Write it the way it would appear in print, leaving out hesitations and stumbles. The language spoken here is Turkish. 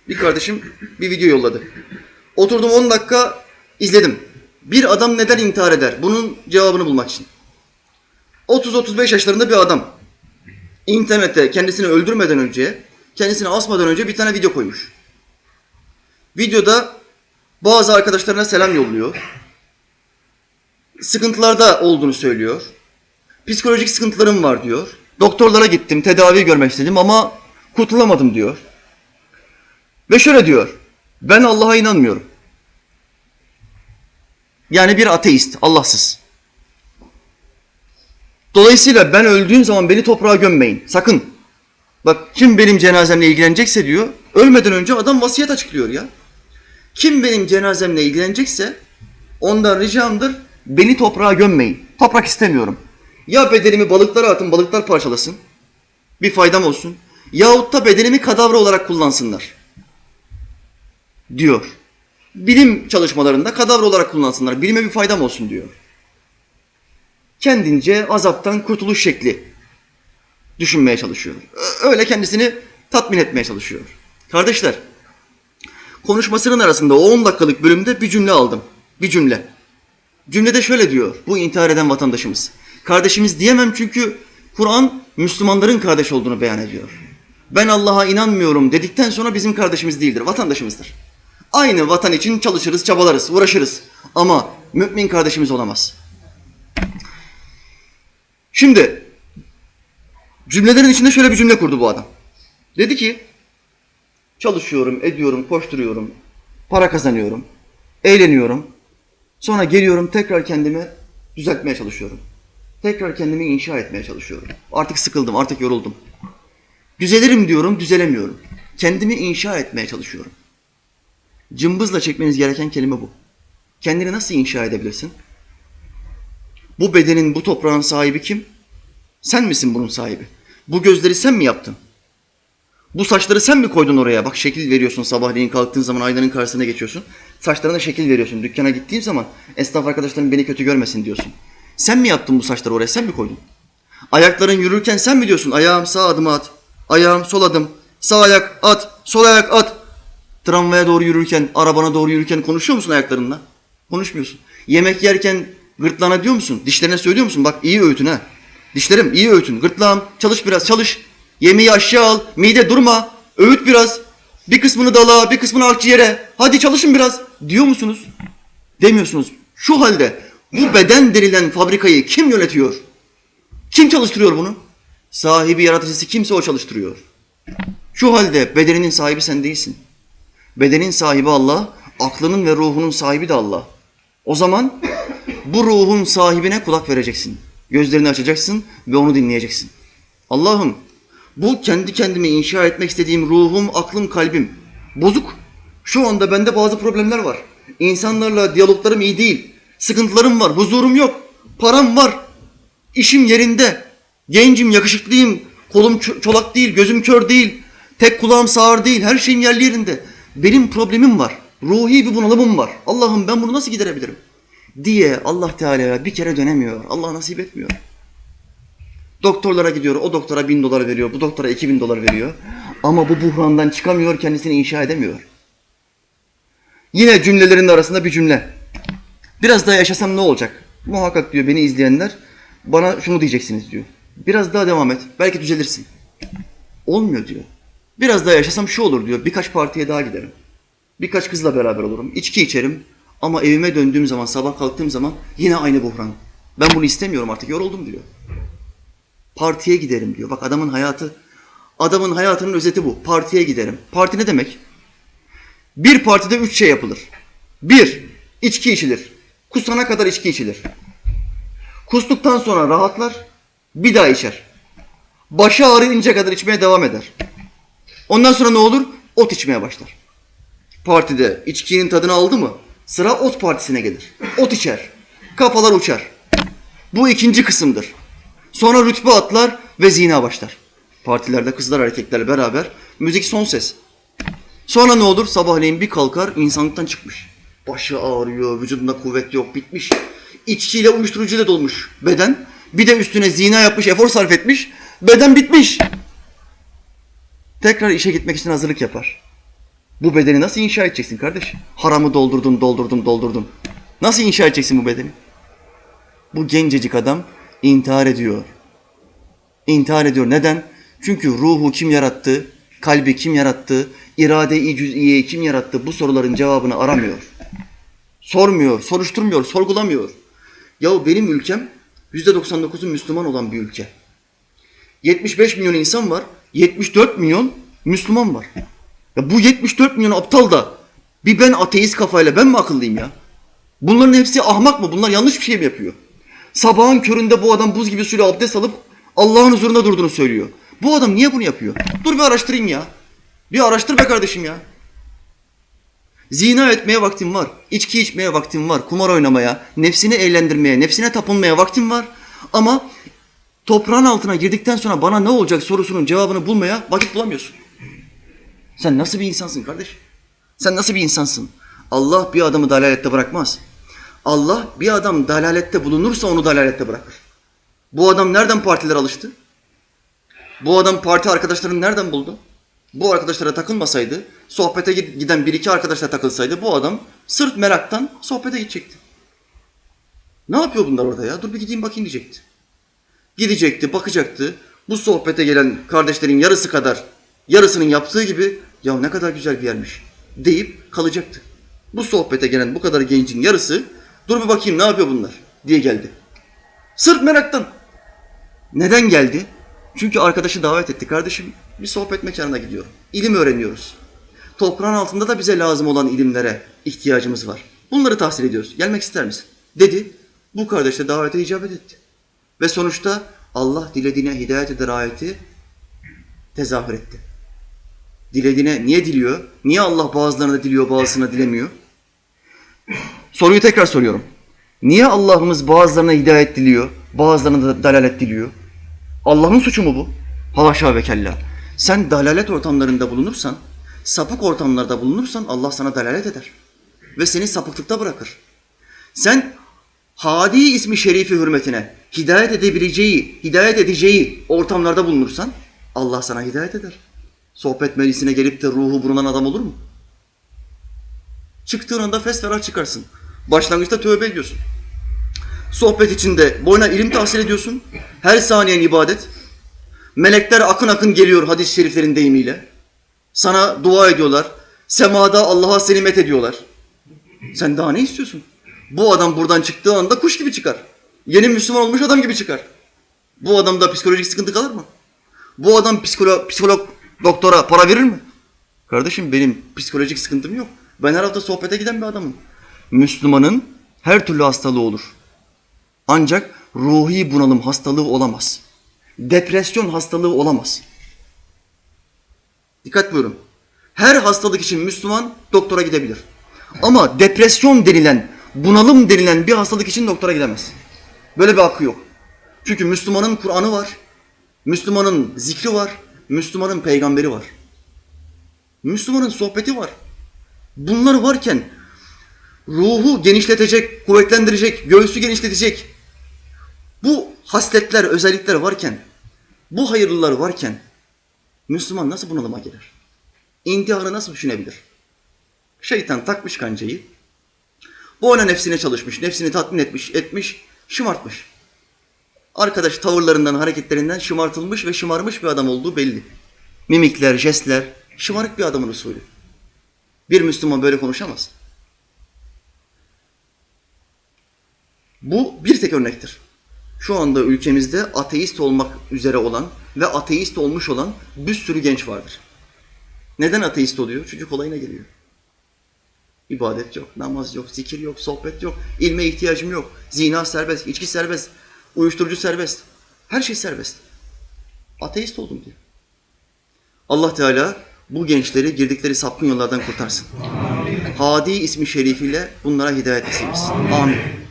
Bir kardeşim bir video yolladı. Oturdum 10 dakika izledim. Bir adam neden intihar eder? Bunun cevabını bulmak için. 30-35 yaşlarında bir adam. İnternette kendisini öldürmeden önce, kendisini asmadan önce bir tane video koymuş. Videoda bazı arkadaşlarına selam yolluyor. Sıkıntılarda olduğunu söylüyor. Psikolojik sıkıntılarım var diyor. Doktorlara gittim, tedavi görmek istedim ama kurtulamadım diyor. Ve şöyle diyor, ben Allah'a inanmıyorum. Yani bir ateist, Allahsız. Dolayısıyla ben öldüğüm zaman beni toprağa gömmeyin, sakın. Bak kim benim cenazemle ilgilenecekse diyor, ölmeden önce adam vasiyet açıklıyor ya. Kim benim cenazemle ilgilenecekse ondan ricamdır, beni toprağa gömmeyin. Toprak istemiyorum. Ya bedenimi balıklara atın, balıklar parçalasın, bir faydam olsun. Yahut da bedenimi kadavra olarak kullansınlar diyor. Bilim çalışmalarında kadavra olarak kullansınlar, bilime bir faydam olsun diyor. Kendince azaptan kurtuluş şekli düşünmeye çalışıyor. Öyle kendisini tatmin etmeye çalışıyor. Kardeşler, konuşmasının arasında o 10 dakikalık bölümde bir cümle aldım. Bir cümle. Cümlede şöyle diyor bu intihar eden vatandaşımız. Kardeşimiz diyemem çünkü Kur'an Müslümanların kardeş olduğunu beyan ediyor. Ben Allah'a inanmıyorum dedikten sonra bizim kardeşimiz değildir, vatandaşımızdır. Aynı vatan için çalışırız, çabalarız, uğraşırız. Ama mümin kardeşimiz olamaz. Şimdi cümlelerin içinde şöyle bir cümle kurdu bu adam. Dedi ki, çalışıyorum, ediyorum, koşturuyorum, para kazanıyorum, eğleniyorum. Sonra geliyorum tekrar kendimi düzeltmeye çalışıyorum. Tekrar kendimi inşa etmeye çalışıyorum. Artık sıkıldım, artık yoruldum. Düzelirim diyorum, düzelemiyorum. Kendimi inşa etmeye çalışıyorum. Cımbızla çekmeniz gereken kelime bu. Kendini nasıl inşa edebilirsin? Bu bedenin, bu toprağın sahibi kim? Sen misin bunun sahibi? Bu gözleri sen mi yaptın? Bu saçları sen mi koydun oraya? Bak şekil veriyorsun sabahleyin kalktığın zaman aynanın karşısına geçiyorsun. Saçlarına şekil veriyorsun. Dükkana gittiğin zaman esnaf arkadaşların beni kötü görmesin diyorsun. Sen mi yaptın bu saçları oraya? Sen mi koydun? Ayakların yürürken sen mi diyorsun? Ayağım sağ adım at. Ayağım sol adım. Sağ ayak at. Sol ayak at. Tramvaya doğru yürürken, arabana doğru yürürken konuşuyor musun ayaklarınla? Konuşmuyorsun. Yemek yerken gırtlağına diyor musun? Dişlerine söylüyor musun? Bak iyi öğütün ha. Dişlerim iyi öğütün. Gırtlağım çalış biraz çalış. Yemeği aşağı al. Mide durma. Öğüt biraz. Bir kısmını dala, bir kısmını akciğere. Hadi çalışın biraz. Diyor musunuz? Demiyorsunuz. Şu halde bu beden denilen fabrikayı kim yönetiyor? Kim çalıştırıyor bunu? Sahibi, yaratıcısı kimse o çalıştırıyor. Şu halde bedeninin sahibi sen değilsin. Bedenin sahibi Allah, aklının ve ruhunun sahibi de Allah. O zaman bu ruhun sahibine kulak vereceksin. Gözlerini açacaksın ve onu dinleyeceksin. Allah'ım bu kendi kendimi inşa etmek istediğim ruhum, aklım, kalbim bozuk. Şu anda bende bazı problemler var. İnsanlarla diyaloglarım iyi değil. Sıkıntılarım var, huzurum yok. Param var. İşim yerinde. Gencim, yakışıklıyım. Kolum çolak değil, gözüm kör değil. Tek kulağım sağır değil. Her şeyim yerli yerinde. Benim problemim var. Ruhi bir bunalımım var. Allah'ım ben bunu nasıl giderebilirim? Diye Allah Teala'ya bir kere dönemiyor. Allah nasip etmiyor. Doktorlara gidiyor. O doktora $1000 veriyor. Bu doktora $2000 veriyor. Ama bu buhrandan çıkamıyor. Kendisini inşa edemiyor. Yine cümlelerin arasında bir cümle. Biraz daha yaşasam ne olacak? Muhakkak diyor beni izleyenler bana şunu diyeceksiniz diyor. Biraz daha devam et. Belki düzelirsin. Olmuyor diyor. Biraz daha yaşasam şu olur diyor. Birkaç partiye daha giderim. Birkaç kızla beraber olurum. İçki içerim. Ama evime döndüğüm zaman, sabah kalktığım zaman yine aynı buhran. Ben bunu istemiyorum artık. Yoruldum diyor. Partiye giderim diyor. Bak adamın hayatının özeti bu. Partiye giderim. Parti ne demek? Bir partide 3 şey yapılır. 1. İçki içilir. Kusana kadar içki içilir. Kustuktan sonra rahatlar. Bir daha içer. Başı ağrıyınca kadar içmeye devam eder. Ondan sonra ne olur? Ot içmeye başlar. Partide içkinin tadını aldı mı? Sıra ot partisine gelir. Ot içer. Kafalar uçar. Bu ikinci kısımdır. Sonra rütbe atlar ve zina başlar. Partilerde kızlar erkeklerle beraber müzik son ses. Sonra ne olur? Sabahleyin bir kalkar insanlıktan çıkmış. Başı ağrıyor, vücudunda kuvvet yok, bitmiş. İçkiyle, uyuşturucuyla dolmuş beden. Bir de üstüne zina yapmış, efor sarf etmiş. Beden bitmiş. Tekrar işe gitmek için hazırlık yapar. Bu bedeni nasıl inşa edeceksin kardeş? Haramı doldurdun. Nasıl inşa edeceksin bu bedeni? Bu gencecik adam intihar ediyor. İntihar ediyor. Neden? Çünkü ruhu kim yarattı? Kalbi kim yarattı? İrade-i cüz'iyeyi kim yarattı? Bu soruların cevabını aramıyor. Sormuyor, soruşturmuyor, sorgulamıyor. Yahu benim ülkem %99'u Müslüman olan bir ülke. 75 milyon insan var, 74 milyon Müslüman var. Ya bu 74 milyon aptal da bir ben ateist kafayla ben mi akıllıyım ya? Bunların hepsi ahmak mı? Bunlar yanlış bir şey mi yapıyor? Sabahın köründe bu adam buz gibi suyla abdest alıp Allah'ın huzurunda durduğunu söylüyor. Bu adam niye bunu yapıyor? Dur bir araştırayım ya. Bir araştır be kardeşim ya. Zina etmeye vaktim var, içki içmeye vaktim var, kumar oynamaya, nefsini eğlendirmeye, nefsine tapınmaya vaktim var. Ama toprağın altına girdikten sonra bana ne olacak sorusunun cevabını bulmaya vakit bulamıyorsun. Sen nasıl bir insansın kardeş? Sen nasıl bir insansın? Allah bir adamı dalalette bırakmaz. Allah bir adam dalalette bulunursa onu dalalette bırakır. Bu adam nereden partiler alıştı? Bu adam parti arkadaşlarını nereden buldu? Bu arkadaşlara takılmasaydı, sohbete giden bir iki arkadaşla takılsaydı bu adam sırf meraktan sohbete gidecekti. Ne yapıyor bunlar orada ya? Dur bir gideyim bakayım diyecekti. Gidecekti, bakacaktı. Bu sohbete gelen kardeşlerin yarısı kadar, yarısının yaptığı gibi ya ne kadar güzel bir yermiş deyip kalacaktı. Bu sohbete gelen bu kadar gencin yarısı dur bir bakayım ne yapıyor bunlar diye geldi. Sırf meraktan. Neden geldi? Çünkü arkadaşı davet etti. Kardeşim bir sohbet mekanına gidiyorum. İlim öğreniyoruz. Toprağın altında da bize lazım olan ilimlere ihtiyacımız var. Bunları tahsil ediyoruz. Gelmek ister misin? Dedi. Bu kardeş de davete icabet etti. Ve sonuçta Allah dilediğine hidayet eder ayeti tezahür etti. Dilediğine niye diliyor? Niye Allah bazılarına diliyor, bazısına dilemiyor? Soruyu tekrar soruyorum. Niye Allah'ımız bazılarına hidayet diliyor, bazılarına da dalalet diliyor? Allah'ın suçu mu bu? Haşa ve kella. Sen dalalet ortamlarında bulunursan, sapık ortamlarda bulunursan Allah sana dalalet eder. Ve seni sapıklıkta bırakır. Sen Hadi ismi şerifi hürmetine hidayet edeceği ortamlarda bulunursan Allah sana hidayet eder. Sohbet meclisine gelip de ruhu bulunan adam olur mu? Çıktığın anda fesferah çıkarsın. Başlangıçta tövbe ediyorsun. Sohbet içinde boyuna ilim tahsil ediyorsun. Her saniyen ibadet. Melekler akın akın geliyor hadis-i şeriflerin deyimiyle. Sana dua ediyorlar. Semada Allah'a selimet ediyorlar. Sen daha ne istiyorsun? Bu adam buradan çıktığı anda kuş gibi çıkar. Yeni Müslüman olmuş adam gibi çıkar. Bu adamda psikolojik sıkıntı kalır mı? Bu adam psikolog doktora para verir mi? Kardeşim benim psikolojik sıkıntım yok. Ben her hafta sohbete giden bir adamım. Müslümanın her türlü hastalığı olur. Ancak ruhi bunalım hastalığı olamaz. Depresyon hastalığı olamaz. Dikkat buyurun. Her hastalık için Müslüman doktora gidebilir. Ama depresyon denilen, bunalım denilen bir hastalık için doktora gidemez. Böyle bir hakkı yok. Çünkü Müslümanın Kur'an'ı var, Müslümanın zikri var, Müslümanın peygamberi var. Müslümanın sohbeti var. Bunlar varken ruhu genişletecek, kuvvetlendirecek, göğsü genişletecek bu hasletler, özellikler varken, bu hayırlılar varken Müslüman nasıl bunalıma girer? İntiharı nasıl düşünebilir? Şeytan takmış kancayı, bu ona nefsine çalışmış, nefsini tatmin etmiş, şımartmış. Arkadaş tavırlarından, hareketlerinden şımartılmış ve şımarmış bir adam olduğu belli. Mimikler, jestler, şımarık bir adamın usulü. Bir Müslüman böyle konuşamaz. Bu bir tek örnektir. Şu anda ülkemizde ateist olmak üzere olan ve ateist olmuş olan bir sürü genç vardır. Neden ateist oluyor? Çünkü kolayına geliyor. İbadet yok, namaz yok, zikir yok, sohbet yok, ilme ihtiyacım yok. Zina serbest, içki serbest, uyuşturucu serbest. Her şey serbest. Ateist oldum diyor. Allah Teala bu gençleri girdikleri sapkın yollardan kurtarsın. Hadi ismi şerifiyle bunlara hidayet etsin. Amin.